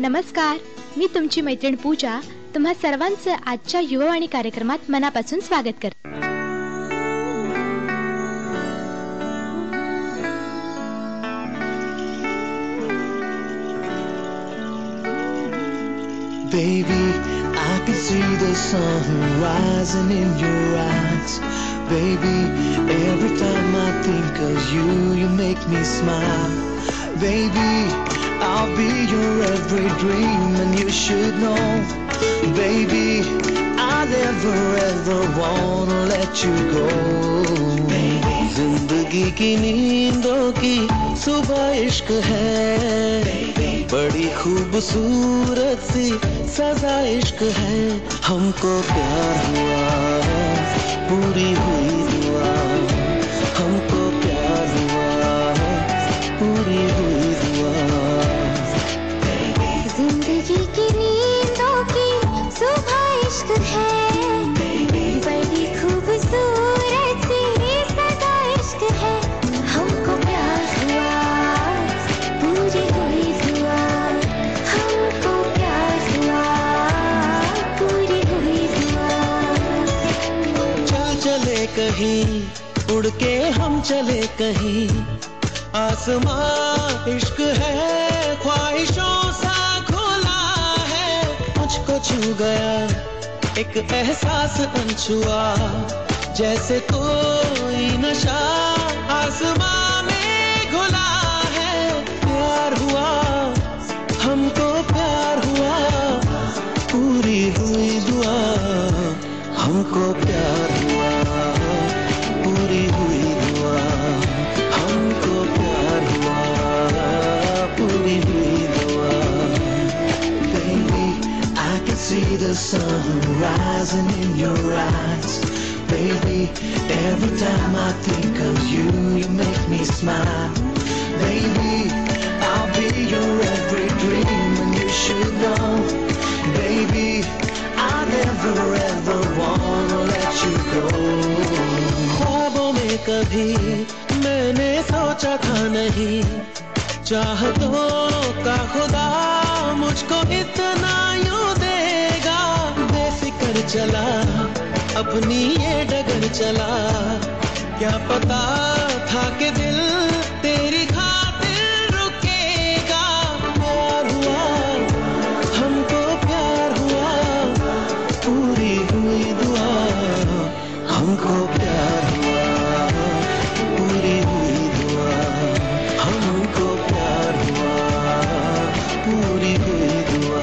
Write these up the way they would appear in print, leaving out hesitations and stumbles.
नमस्कार, मी तुमची मैत्रीण पूजा तुम्हा सर्वांचं आजच्या युवावाणी कार्यक्रमात मनापासून स्वागत करते. Baby, I can see the sun rising in your eyes. Baby, every time I think of you, you make me smile. Baby, I'll be your every dream and you should know. Baby, I never ever wanna let you go. Baby, जिंदगी की नींदों की सुबह इश्क है. बड़ी खूबसूरत C सजा इश्क है. हमको प्यार हुआ, पूरी हुई दुआ. हमको प्यार हुआ, पूरी हुई दुआ. जिंदगी की नींदों की सुबह इश्क है. बड़ी खूबसूरत सी सजा इश्क है. हमको प्यार हुआ, पूरी हुई दुआ. हमको प्यार हुआ, पूरी हुई दुआ. चल चले कहीं, उड़ के हम चले कहीं. आसमां इश्क है, ख्वाहिशों सा खुला है. मुझको छू गया एक एहसास अनछुआ. जैसे कोई नशा आसमां में घुला है. प्यार हुआ, हमको प्यार हुआ, पूरी हुई दुआ. हमको प्यार हुआ, पूरी हुई दुआ. हमको प्यार हुआ, पूरी हुई दुआ. Baby, I can see the sun rising in your eyes. Baby, every time I think of you, you make me smile. Baby, I'll be your every dream and you should know. Baby, I never ever wanna let you go. ख्वाबों में कभी मैंने सोचा था नहीं, चाहतों का खुदा मुझको इतना यूं देगा. बेफिक्र चला, अपनी ये डगर चला. क्या पता था कि दिल तेरी खातिर रुकेगा. प्यार हुआ, हमको प्यार हुआ, पूरी हुई दुआ. हमको प्यार हुआ, पूरी हुई दुआ. हमको प्यार हुआ, पूरी हुई दुआ.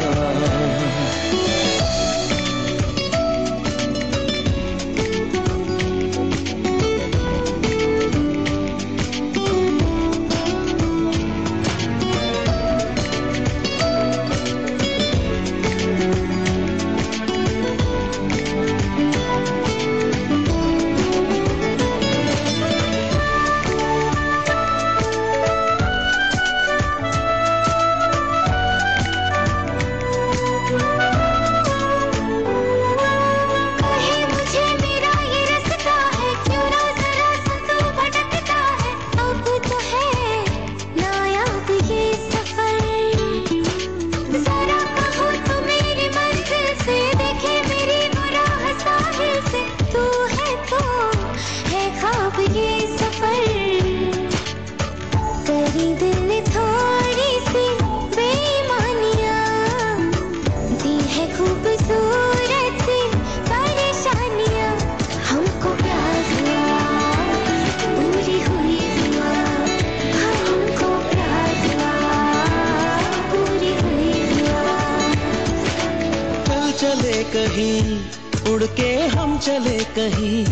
कहीं उड़ के हम चले कहीं.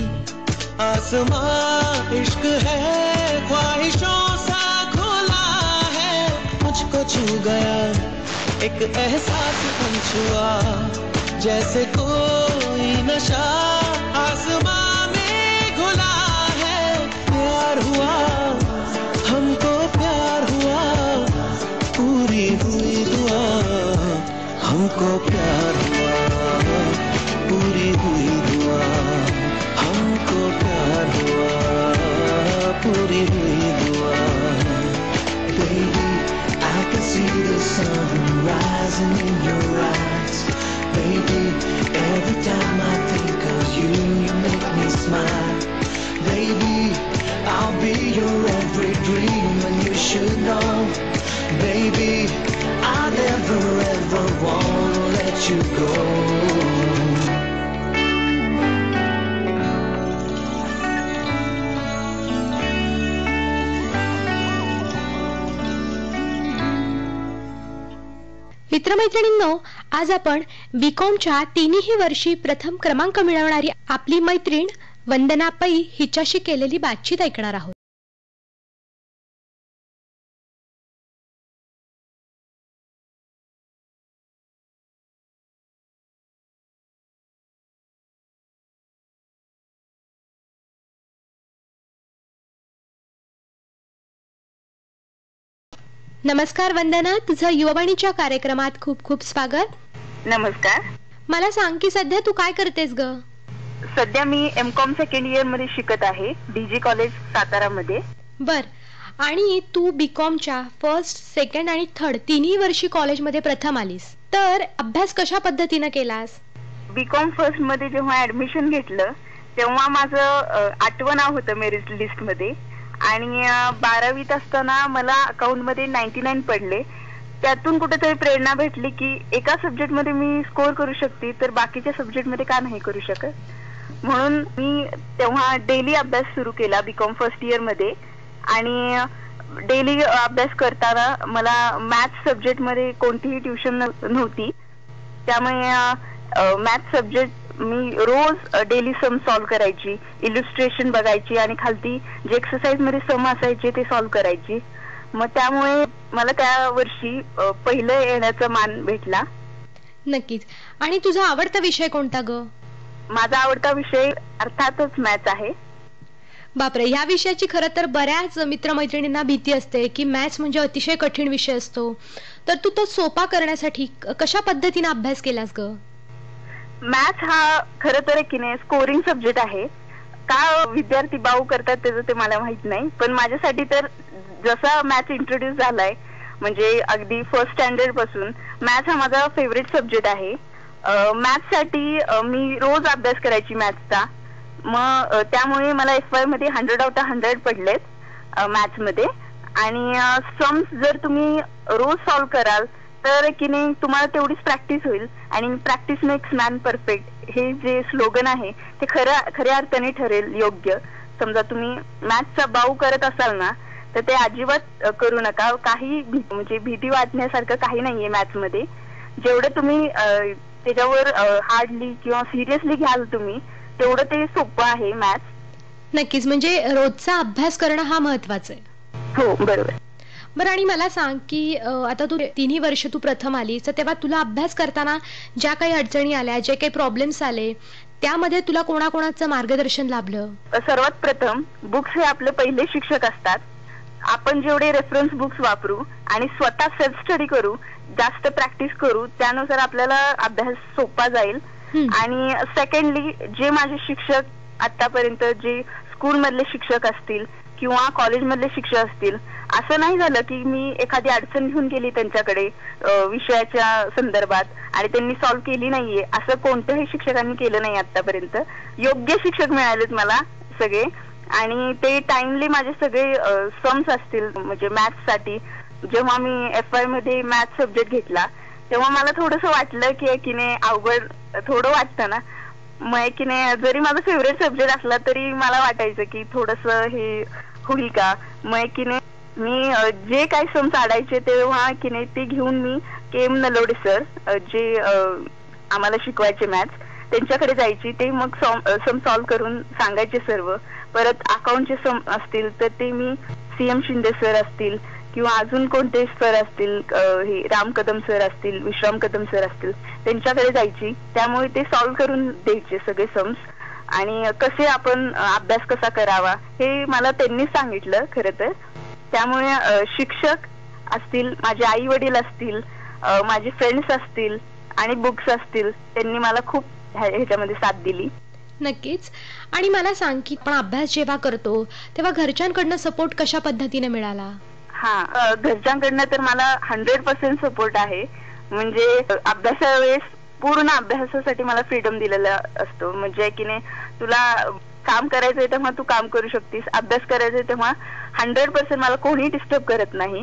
आसमां इश्क है, ख्वाहिशों सा खुला है. मुझको छू गया एक एहसास अनछुआ. जैसे कोई नशा आसमां में घुला है. प्यार हुआ, हमको प्यार हुआ, पूरी हुई दुआ. हमको प्यार हुआ, पूरी हुई दुआ. हमको प्यार हुआ, पूरी हुई दुआ. Baby, I I can see the sun rising in your eyes. Baby, every time I think of you, you make me smile. Baby, I'll be your every dream, and you should know. Baby, I never ever wanna let you go. मित्रमैत्रिणींनो, आज आपण बीकॉमच्या तिन्ही वर्षी प्रथम क्रमांक मिळवणारी आपली मैत्रीण वंदना पै हिच्याशी केलेली बातचीत ऐकणार आहोत. नमस्कार वंदना, तुझं युवावाणीच्या कार्यक्रमात खूप खूप स्वागत. नमस्कार. मला सांग की सध्या तू काय करतेस ग? सध्या मी एमकॉम सेकंड इयर मध्ये शिकत आहे, डीजी कॉलेज सातारा मध्ये. बर, आणि तू बीकॉमच्या फर्स्ट, सेकंड आणि थर्ड तिन्ही वर्षी कॉलेजमध्ये प्रथम आलीस, तर अभ्यास कशा पद्धतीने केलास? बीकॉम फर्स्ट मध्ये जेव्हा ऍडमिशन घेतलं तेव्हा माझं 8वं नाव होतं मेरिट लिस्ट मध्ये, आणि 12वीत असताना मला अकाउंट मध्ये 99 पडले. त्यातून कुठेतरी प्रेरणा भेटली की एका सब्जेक्ट मध्ये मी स्कोर करू शकते, तर बाकीच्या सब्जेक्ट मध्ये का नाही करू शकत. म्हणून मी तेव्हा डेली अभ्यास सुरू केला बीकॉम फर्स्ट इयर मध्ये, आणि डेली अभ्यास करताना मला मॅथ्स सब्जेक्ट मध्ये कोणतीही ट्युशन नव्हती. त्यामुळे मॅथ्स सब्जेक्ट मी रोज डेली सम सॉल्व्ह करायची, इल्युस्ट्रेशन बघायची आणि खालती जे एक्सरसाइज मध्ये सम असायचे ते सॉल्व्ह करायची. मग त्यामुळे मला त्या वर्षी पहिलं येण्याचा मान भेटला. नक्कीच. आणि तुझा आवडता विषय कोणता ग? माझा आवडता विषय अर्थातच मॅथ्स आहे. बापरे, ह्या विषयाची खरं तर बऱ्याच मित्रमैत्रिणींना भीती असते की मॅथ्स म्हणजे अतिशय कठीण विषय असतो, तर तू तो सोपा करण्यासाठी कशा पद्धतीने अभ्यास केलास ग? मॅथ्स हा खरं तर की नाही स्कोरिंग सब्जेक्ट आहे. का विद्यार्थी बाऊ करतात त्याचं ते मला माहित नाही, पण माझ्यासाठी तर जसा मॅथ्स इंट्रोड्यूस झालाय, म्हणजे अगदी फर्स्ट स्टँडर्ड पासून मॅथ्स हा माझा फेवरेट सब्जेक्ट आहे. मॅथ्स साठी मी रोज अभ्यास करायची मॅथ्सचा. मग त्यामुळे मला FY मध्ये 100 out of 100 पडलेत मॅथ्स मध्ये. आणि सम्स जर तुम्ही रोज सॉल्व्ह कराल तर की नाही तुम्हाला तेवढीच प्रॅक्टिस होईल, आणि प्रॅक्टिस मेक्स मॅन परफेक्ट हे जे स्लोगन आहे ते खऱ्या अर्थाने ठरेल योग्य. समजा तुम्ही मॅथ्सचा बाऊ करत असाल ना, तर ते अजिबात करू नका. काही म्हणजे भीती वाटण्यासारखं काही नाहीये मॅथ्स मध्ये. जेवढं तुम्ही त्याच्यावर हार्डली किंवा सिरियसली घ्याल तुम्ही, तेवढं ते सोपं आहे मॅथ्स. नक्कीच, म्हणजे रोजचा अभ्यास करणं हा महत्वाचं आहे. हो, बरोबर. बरं, आणि मला सांग की आता तू तिन्ही वर्ष तू प्रथम आलीस, तर तेव्हा तुला अभ्यास करताना ज्या काही अडचणी आल्या, जे काही प्रॉब्लेम्स आले, त्यामध्ये तुला कोणाकोणाचं मार्गदर्शन लाभलं? सर्वात प्रथम बुक्स हे आपले पहिले शिक्षक असतात. आपण जेवढे रेफरन्स बुक्स वापरू आणि स्वतः सेल्फ स्टडी करू, जास्त प्रॅक्टिस करू, त्यानुसार आपल्याला अभ्यास सोपा जाईल. आणि सेकंडली जे माझे शिक्षक आतापर्यंत जे स्कूल मधले शिक्षक असतील किंवा कॉलेज मधले शिक्षक असतील, असं नाही झालं की मी एखादी अडचण घेऊन गेली त्यांच्याकडे विषयाच्या संदर्भात आणि त्यांनी सॉल्व्ह केली नाहीये, असं कोणत्याही शिक्षकांनी केलं नाही आतापर्यंत. योग्य शिक्षक मिळालेत मला सगळे, आणि ते टाइमली माझे सगळे सम्स असतील म्हणजे मॅथ्स साठी. जेव्हा मी FY मध्ये मॅथ्स सब्जेक्ट घेतला तेव्हा मला थोडस वाटलं की नाही अवघड थोडं वाटतं ना. मग की नाही जरी माझा फेवरेट सब्जेक्ट असला तरी मला वाटायचं की थोडस हे होईल का. मग की नाही मी जे काही सम्स आडायचे तेव्हा की नाही ते घेऊन मी KM नलवडे सर जे आम्हाला शिकवायचे मॅथ्स, त्यांच्याकडे जायची. ते मग सम सॉल्व्ह करून सांगायचे सर्व. परत अकाउंटचे सम असतील तर ते मी CM शिंदे सर असतील किंवा अजून कोणते सर असतील, हे राम कदम सर असतील, विश्राम कदम सर असतील, त्यांच्याकडे जायची. त्यामुळे ते सॉल्व्ह करून द्यायचे सगळे सम्स, आणि कसे आपण अभ्यास कसा करावा हे मला त्यांनीच सांगितलं खरं तर. त्यामुळे शिक्षक असतील, माझे आई वडील असतील, माझे फ्रेंड्स असतील आणि बुक्स असतील, त्यांनी मला खूप ह्याच्यामध्ये साथ दिली. नक्कीच. आणि मला सांग की आपण अभ्यास जेव्हा करतो तेव्हा घरच्यांकडनं सपोर्ट कशा पद्धतीने मिळाला? हा, घरच्यांकडनं तर मला 100% सपोर्ट आहे. म्हणजे अभ्यासा वेळेस पूर्ण अभ्यासासाठी मला फ्रीडम दिलेला असतो. म्हणजे की नाही, तुला काम करायचंय तेव्हा तू काम करू शकतीस, अभ्यास करायचंय तेव्हा 100% मला कोणी डिस्टर्ब करत नाही.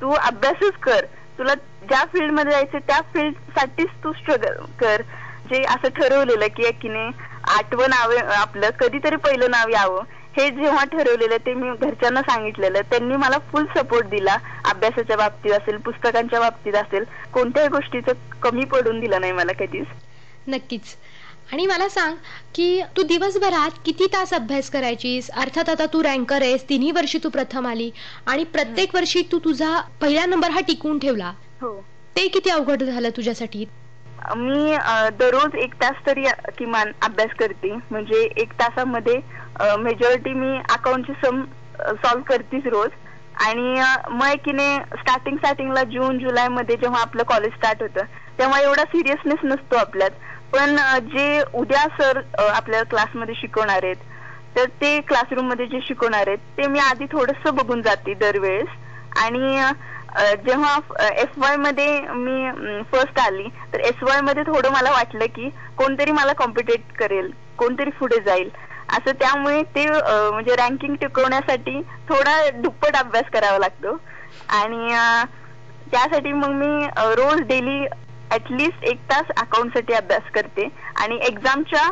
तू अभ्यासच कर, तुला ज्या फील्ड मध्ये जायचं त्या फील्ड साठीच तू स्ट्रगल कर. जे असं ठरवलेलं की नाही, 8वं नाव आपलं कधीतरी पहिलं नाव यावं, हे जेव्हा ठरवलेलं ते मी घरच्यांना सांगितलेलं. त्यांनी मला फुल सपोर्ट दिला. अभ्यासाच्या बाबतीत असेल, पुस्तकांच्या बाबतीत असेल, कोणत्याही गोष्टीचं कमी पडून दिलं नाही मला कधीच. नक्कीच. आणि मला सांग की तू दिवसभरात किती तास अभ्यास करायचीस? अर्थात आता तू रँकर आहेस, 3ही वर्षी तू प्रथम आली आणि प्रत्येक वर्षी तू तुझा पहिला नंबर हा टिकवून ठेवला. हो. ते किती अवघड झालं तुझ्यासाठी? मी दररोज 1 तास तरी किमान अभ्यास करते. म्हणजे 1 तासामध्ये मेजॉरिटी मी अकाउंटची सम सॉल्व्ह करतेच रोज. आणि मग की नाही, स्टार्टिंगला जून जुलै मध्ये जेव्हा आपलं कॉलेज स्टार्ट होतं तेव्हा एवढा सिरियसनेस नसतो आपल्यात. पण जे उद्या सर आपल्या क्लासमध्ये शिकवणार आहेत, तर ते क्लासरूम मध्ये जे शिकवणार आहेत ते मी आधी थोडंसं बघून जाते दरवेळेस. आणि जेव्हा FY मध्ये मी फर्स्ट आली, तर SY मध्ये थोडं मला वाटलं की कोणतरी मला कॉम्पिटेट करेल, कोणतरी पुढे जाईल असं. त्यामुळे ते म्हणजे रँकिंग टिकवण्यासाठी थोडा दुप्पट अभ्यास करावा लागतो. आणि त्यासाठी मग मी रोज डेली ऍटलिस्ट 1 तास अकाउंटसाठी अभ्यास करते. आणि एक्झामच्या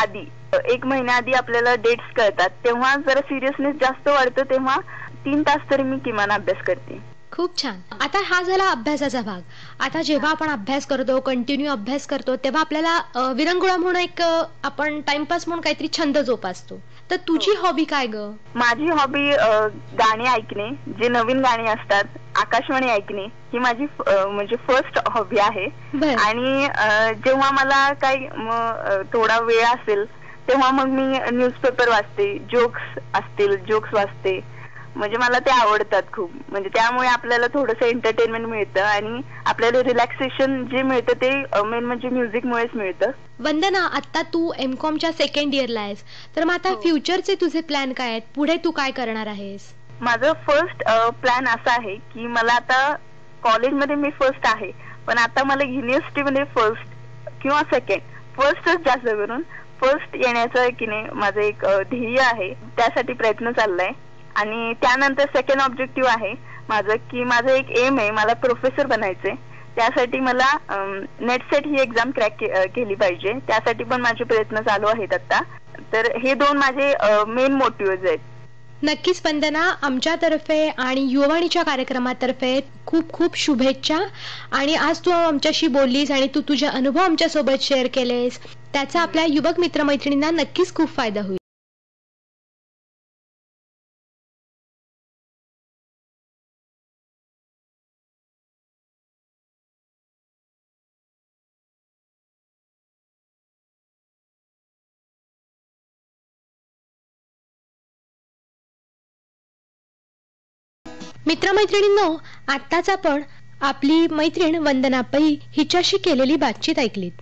आधी 1 महिन्याआधी आपल्याला डेट्स कळतात, तेव्हा जरा सिरियसनेस जास्त वाढतं, तेव्हा 3 तास तरी मी किमान अभ्यास करते. खूप छान. आता हा झाला अभ्यासाचा भाग. आता जेव्हा आपण अभ्यास करतो, कंटिन्यू अभ्यास करतो, तेव्हा आपल्याला विरंगुळा म्हणून एक आपण टाइमपास म्हणून काहीतरी छंद जोपासतो. तर तुझी हॉबी काय ग? माझी हॉबी गाणी ऐकणे, जे नवीन गाणी असतात, आकाशवाणी ऐकणे, ही माझी म्हणजे फर्स्ट हॉबी आहे. आणि जेव्हा मला काही थोडा वेळ असेल तेव्हा मग मी न्यूजपेपर वाचते, जोक्स असतील जोक्स वाचते. म्हणजे मला ते आवडतात खूप. म्हणजे त्यामुळे आपल्याला थोडंसं एंटरटेनमेंट मिळतं आणि आपल्याला रिलॅक्सेशन जे मिळतं ते मेन म्हणजे म्युझिकमुळेच मिळतं. वंदना, आता तू MCOMच्या 2nd इयरला आहेस, तर मग आता फ्युचरचे तुझे प्लॅन काय आहेत? पुढे तू काय करणार आहेस? माझं फर्स्ट प्लॅन असा आहे की मला आता कॉलेजमध्ये मी फर्स्ट आहे, पण आता मला युनिव्हर्सिटीमध्ये फर्स्ट किंवा फर्स्टच जास्त करून फर्स्ट येण्याचं की नाही माझं एक ध्येय आहे. त्यासाठी प्रयत्न चाललाय. आणि त्यानंतर सेकंड ऑब्जेक्टिव्ह आहे माझं की माझं एक एम आहे, मला प्रोफेसर बनायचंय. त्यासाठी मला नेट सेट ही एक्झाम क्रॅक केली पाहिजे. त्यासाठी पण माझे प्रयत्न चालू आहेत आता. तर हे 2 माझे मेन मोटिव्ह आहेत. नक्कीच वंदना, आमच्यातर्फे आणि युवावाणीच्या कार्यक्रमातर्फे खूप खूप शुभेच्छा. आणि आज तू आमच्याशी बोललीस आणि तू तुझे अनुभव आमच्यासोबत शेअर केलेस, त्याचा आपल्या युवक मित्रमैत्रिणींना नक्कीच खूप फायदा होईल. मित्रमैत्रिणींनो, आत्ताच आपण आपली मैत्रीण वंदना पै हिच्याशी केलेली बातचीत ऐकलीत.